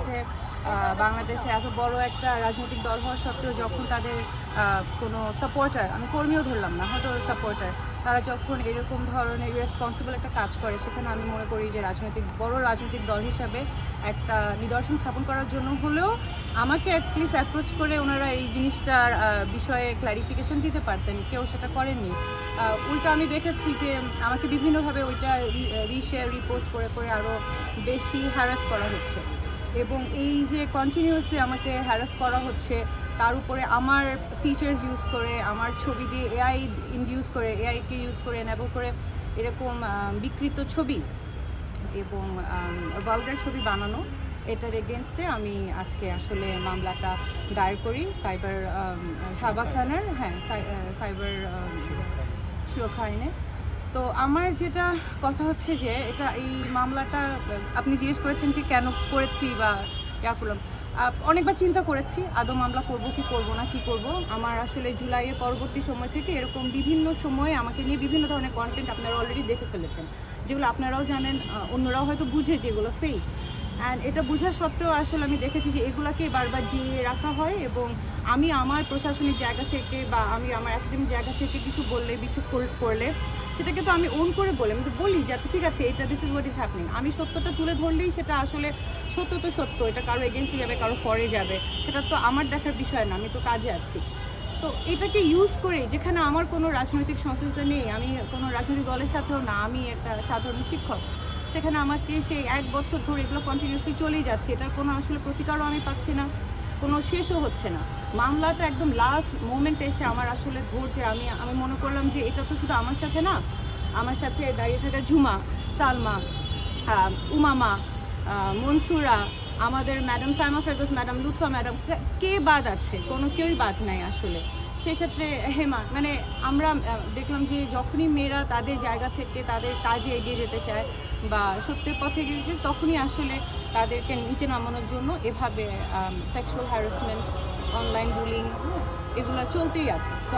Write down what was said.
যে বাংলাদেশে এত বড় একটা রাজনৈতিক দল হওয়া সত্ত্বেও যখন তাদের কোনো সাপোর্টার, আমি কর্মীও ধরলাম না, হয়তো সাপোর্টার, তারা যখন এরকম ধরনের রেসপন্সিবল একটা কাজ করে, সেখানে আমি মনে করি যে বড় রাজনৈতিক দল হিসাবে একটা নিদর্শন স্থাপন করার জন্য হলেও আমাকে অ্যাটলিস্ট অ্যাপ্রোচ করে ওনারা এই জিনিসটার বিষয়ে ক্ল্যারিফিকেশন দিতে পারতেন। কেউ সেটা করেননি। উল্টো আমি দেখেছি যে আমাকে বিভিন্নভাবে ওইটা রিশেয়ার রিপোস্ট করে করে আরও বেশি হ্যারাস করা হচ্ছে, এবং এই যে কন্টিনিউয়াসলি আমাকে হ্যারাস করা হচ্ছে, তার উপরে আমার ফিচার্স ইউজ করে, আমার ছবি দিয়ে এআইকে ইউজ করে এনেবল করে এরকম বিকৃত ছবি এবং ভালগার ছবি বানানো, এটার এগেনস্টে আমি আজকে আসলে মামলাটা দায়ের করি শাহবাগ থানার সাইবার সুরক্ষা আইনে। তো আমার যেটা কথা হচ্ছে যে এই মামলাটা আপনি জিজ্ঞেস করেছেন যে কেন করেছি বা করলাম, অনেকবার চিন্তা করেছি আদৌ মামলা করব কি করব না, কি করব। আমার আসলে জুলাইয়ের পরবর্তী সময় থেকে এরকম বিভিন্ন সময়ে আমাকে নিয়ে বিভিন্ন ধরনের কন্টেন্ট আপনারা অলরেডি দেখে ফেলেছেন, যেগুলো আপনারাও জানেন, অন্যরাও হয়তো বুঝে যেগুলো ফেক। অ্যান্ড এটা বোঝা সত্ত্বেও আসলে আমি দেখেছি যে এগুলাকে বারবার জিইয়ে রাখা হয়, এবং আমি আমার প্রশাসনিক জায়গা থেকে বা আমি আমার একাডেমিক জায়গা থেকে কিছু বললে, কিছু করলে সেটাকে তো আমি ওন করে বলি, আমি তো বলি যে আচ্ছা ঠিক আছে, এটা this is what is happening. আমি সত্যটা তুলে ধরলেই সেটা আসলে সত্য তো সত্য, এটা কারো এগেন্সে যাবে, কারো ফরে যাবে, সেটা তো আমার দেখার বিষয় না, আমি তো কাজে আছি। তো এটাকে ইউজ করে, যেখানে আমার কোনো রাজনৈতিক সংশ্লিষ্টতা নেই, আমি কোনো রাজনৈতিক দলের সাথেও না, আমি একটা সাধারণ শিক্ষক, সেখানে আমাকে সেই 1 বছর ধরে এগুলো কন্টিনিউসলি চলেই যাচ্ছে, এটার কোনো আসলে প্রতিকারও আমি পাচ্ছি না, কোনো শেষও হচ্ছে না। মামলাটা একদম লাস্ট মোমেন্টে এসে আমার আসলে ধরছে, আমি মনে করলাম যে এটা তো শুধু আমার সাথে না, আমার সাথে দাঁড়িয়ে থাকা ঝুমা, সালমা, উমামা, মনসুরা, আমাদের madam Saima Ferdous madam, Lutfa madam, কে বাদ আছে? কোনো কেউই বাদ নাই আসলে। সেক্ষেত্রে হেমা, মানে আমরা দেখলাম যে যখনই মেয়েরা তাদের জায়গা থেকে তাদের কাজে এগিয়ে যেতে চায় বা সত্যের পথে এগিয়ে যেতে, তখনই আসলে তাদেরকে নিচে নামানোর জন্য এভাবে সেক্সুয়াল হ্যারাসমেন্ট, অনলাইন বুলিং, এগুলো চলতেই আছে। তো